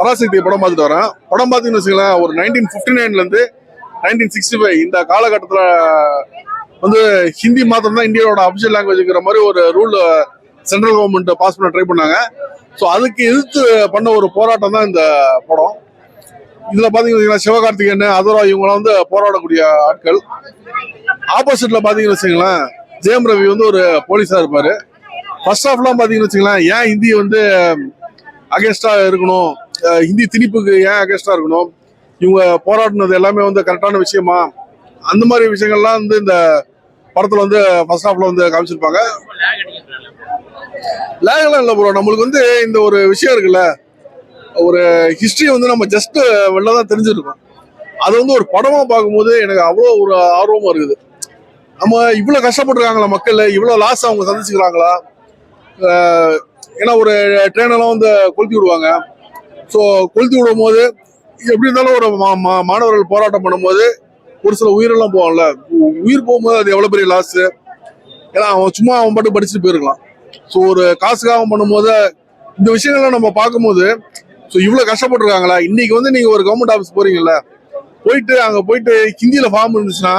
பராசக்தி படம் பார்த்துட்டு வரேன். படம் பார்த்தீங்கன்னு வச்சுங்களேன், ஒரு 1959 1965 இந்த காலகட்டத்தில் வந்து ஹிந்தி மாத்திரம் தான் இந்தியாவோட அபிஷியல் லாங்குவேஜ்ங்கிற மாதிரி ஒரு ரூல் சென்ட்ரல் கவர்மெண்ட் பாஸ் பண்ண ட்ரை பண்ணாங்க. ஸோ அதுக்கு எதிர்த்து பண்ண ஒரு போராட்டம் தான் இந்த படம். இதுல பாத்தீங்கன்னா சிவகார்த்திகேயன், அதரா இவங்களாம் வந்து போராடக்கூடிய ஆட்கள். ஆப்போசிட்ல பாத்தீங்கன்னு வச்சுங்களேன், ஜெயம் ரவி வந்து ஒரு போலீஸா இருப்பாரு. ஃபர்ஸ்ட் ஹாஃப்லாம் பாத்தீங்கன்னு வச்சுங்களேன், ஏன் ஹிந்தி வந்து அகேன்ஸ்டா இருக்கணும், ஹிந்தி திணிப்புக்கு ஏன் அகேன்ஸ்டா இருக்கணும், இவங்க போராடினது எல்லாமே வந்து கரெக்டான விஷயமா, அந்த மாதிரி விஷயங்கள்லாம் வந்து இந்த படத்துல வந்து ஃபர்ஸ்ட் ஹாஃப்ல வந்து காமிச்சிருப்பாங்க. லேகெல்லாம் இல்லை ப்ரோ. நம்மளுக்கு வந்து இந்த ஒரு விஷயம் இருக்குல்ல, ஒரு ஹிஸ்டரி வந்து நம்ம ஜஸ்ட் வெளில தான் தெரிஞ்சிருக்கோம். அது வந்து ஒரு படமா பார்க்கும்போது எனக்கு அவ்வளோ ஒரு ஆர்வமா இருக்குது. நம்ம இவ்வளோ கஷ்டப்பட்டுருக்காங்களா மக்கள், இவ்வளோ லாஸ் அவங்க சந்திச்சுக்கிறாங்களா. ஏன்னா ஒரு ட்ரெயினெல்லாம் வந்து கொளுத்தி விடுவாங்க. ஸோ கொளுத்தி விடும் போது எப்படி இருந்தாலும் ஒரு மாணவர்கள் போராட்டம் பண்ணும்போது ஒரு சில உயிரெல்லாம் போவாங்கல்ல, உயிர் போகும்போது அது எவ்வளோ பெரிய லாஸ். ஏன்னா அவன் சும்மா அவன் பாட்டு படிச்சுட்டு போயிருக்கலாம். ஸோ ஒரு காசுக்காக பண்ணும்போது இந்த விஷயங்கள்லாம் நம்ம பார்க்கும்போது, ஸோ இவ்வளோ கஷ்டப்பட்டுருக்காங்களா. இன்னைக்கு வந்து நீங்கள் ஒரு கவர்மெண்ட் ஆஃபீஸ் போறீங்கல்ல, போயிட்டு அங்கே போயிட்டு ஹிந்தியில் ஃபார்ம் இருந்துச்சுன்னா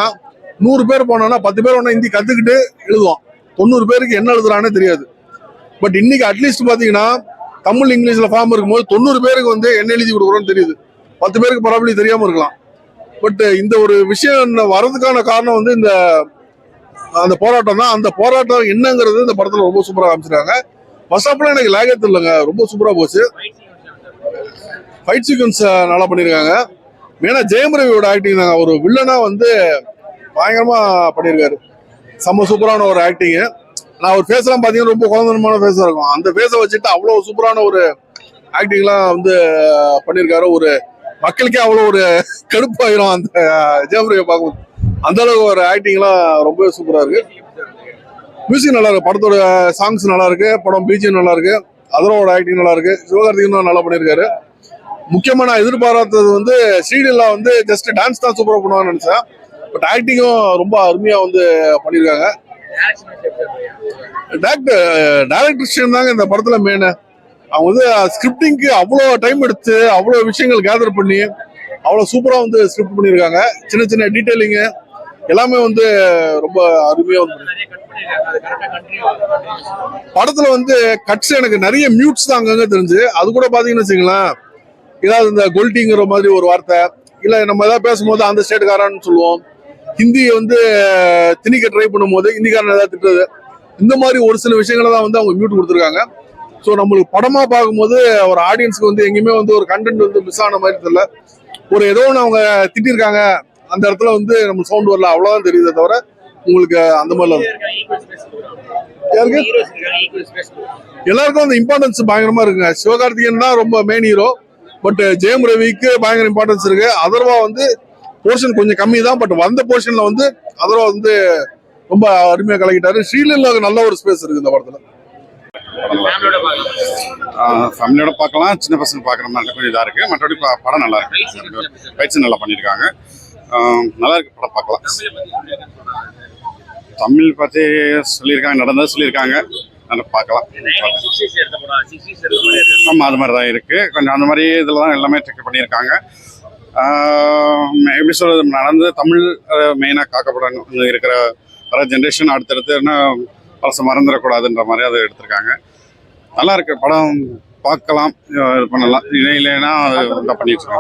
100 பேர் போனோன்னா 10 பேர் ஒன்றா ஹிந்தி கற்றுக்கிட்டு எழுதுவான். 90 பேருக்கு என்ன எழுதுறானே தெரியாது. பட் இன்னைக்கு அட்லீஸ்ட் பார்த்தீங்கன்னா தமிழ் இங்கிலீஷில் ஃபார்ம் இருக்கும்போது 90 பேருக்கு வந்து என்ன எழுதி கொடுக்குறோன்னு தெரியுது. 10 பேருக்கு ப்ராப்ளம் தெரியாமல் இருக்கலாம். பட் இந்த ஒரு விஷயம் வர்றதுக்கான காரணம் வந்து இந்த அந்த போராட்டம் தான். அந்த போராட்டம் என்னங்கிறது இந்த படத்துல ரொம்ப சூப்பரா காமிச்சிருக்காங்க. ஃபர்ஸ்ட் ஹாஃப்ல எனக்கு லேகே தெரியலங்க, ரொம்ப சூப்பரா போச்சு. ஃபைட் சீக்வன்ஸ் நல்லா பண்ணியிருக்காங்க. மெயினா ஜெயம் ரவியோட ஆக்டிங் தாங்க, ஒரு வில்லனா வந்து பயங்கரமா பண்ணியிருக்காரு. செம்ம சூப்பரான ஒரு ஆக்டிங். நான் ஒரு ஃபேஸ் எல்லாம் பாத்தீங்கன்னா ரொம்ப குழந்தைமான ஃபேஸா இருக்கும். அந்த ஃபேஸை வச்சுட்டு அவ்வளவு சூப்பரான ஒரு ஆக்டிங்லாம் வந்து பண்ணியிருக்காரு. ஒரு மக்களுக்கே அவ்வளோ ஒரு கடுப்பாயிரும் அந்த ஜெயம் ரவியை பார்க்கும்போது. அந்த அளவுக்கு ஒரு ஆக்டிங்லாம் ரொம்பவே சூப்பரா இருக்கு. மியூசிக் நல்லா இருக்கு, படத்தோட சாங்ஸ் நல்லா இருக்கு, படம் பிஜிஎம் நல்லா இருக்கு, அதரோட ஆக்டிங் நல்லா இருக்கு, சிவகார்த்திகேயன் நல்லா பண்ணியிருக்காரு. முக்கியமா நான் எதிர்பாராதது வந்து ஸ்ரீடெல்லா வந்து ஜஸ்ட் டான்ஸ் தான் சூப்பரா பண்ணுவாங்கன்னு நினைச்சேன். பட் ஆக்டிங்கும் ரொம்ப அருமையா வந்து பண்ணியிருக்காங்க. டைரக்டர் தாங்க இந்த படத்துல மெயின். அவங்க வந்து ஸ்கிரிப்டிங்க்கு அவ்வளோ டைம் எடுத்து அவ்வளோ விஷயங்கள் கேதர் பண்ணி அவ்வளோ சூப்பரா வந்து ஸ்கிரிப்ட் பண்ணியிருக்காங்க. சின்ன சின்ன டீட்டெயிலிங்கு எல்லாமே வந்து ரொம்ப அருமையா வந்து படத்துல வந்து கட்ஸ் எனக்கு நிறைய மியூட்ஸ் தான் அங்கங்க தெரிஞ்சு. அது கூட பாத்தீங்கன்னு வச்சுங்களேன், ஏதாவது இந்த கொல்ட்டிங்கிற மாதிரி ஒரு வார்த்தை, இல்ல நம்ம ஏதாவது பேசும்போது அந்த ஸ்டேட்டுக்காரன்னு சொல்லுவோம். ஹிந்தி வந்து திணிக்க ட்ரை பண்ணும்போது ஹிந்திக்காரன் ஏதாவது திட்டுறது, இந்த மாதிரி ஒரு சில விஷயங்களை தான் வந்து அவங்க மியூட் கொடுத்துருக்காங்க. ஸோ நம்மளுக்கு படமா பார்க்கும்போது ஒரு ஆடியன்ஸ்க்கு வந்து எங்கேயுமே வந்து ஒரு கண்டென்ட் வந்து மிஸ் ஆன மாதிரி தெரியல. ஒரு ஏதோ ஒன்று அவங்க திட்டிருக்காங்க, அந்த இடத்துல வந்து நம்ம சவுண்ட் வரல, அவ்வளவுதான் தெரியுதே தவிர உங்களுக்கு அந்த மாதிரிலாம் எல்லாருக்கும் அந்த இம்பார்ட்டன்ஸ் பயங்கரமா இருக்குங்க. சிவகார்த்திகேயன் தான் ரொம்ப மெயின் ஹீரோ. பட் ஜெயம் ரவிக்கு பயங்கர இம்பார்ட்டன்ஸ் இருக்கு. அதர்வா வந்து போர்ஷன் கொஞ்சம் கம்மி தான், பட் வந்த போர்ஷன்ல வந்து அதர்வா வந்து ரொம்ப அருமையா கலக்கிட்டாரு. ஸ்ரீலங்காவுக்கு நல்ல ஒரு ஸ்பேஸ் இருக்கு இந்த படத்துல. ஃபேமிலியோட பார்க்கலாம், சின்ன பசங்க பார்க்குற மாதிரி கொஞ்சம் இதாக இருக்குது. மற்றபடி படம் நல்லா இருக்கு, பயிற்சி நல்லா பண்ணியிருக்காங்க, நல்லா இருக்கு படம் பார்க்கலாம். தமிழ் பற்றி சொல்லியிருக்காங்க, நடந்தது சொல்லியிருக்காங்க, நல்லா பார்க்கலாம். ஆமாம், அது மாதிரி தான் இருக்குது. கொஞ்சம் அந்த மாதிரி இதில் தான் எல்லாமே டெக் பண்ணியிருக்காங்க. எப்படி சொல்கிறது, நடந்து தமிழ் மெயினாக காக்கப்படணும், இருக்கிற வர ஜென்ரேஷன் அடுத்தடுத்து என்ன பழசை மறந்துடக்கூடாதுன்ற மாதிரி அதை எடுத்திருக்காங்க. நல்லா இருக்கு படம், பார்க்கலாம், இது பண்ணலாம். இல்லைன்னா அதை பண்ணிட்டு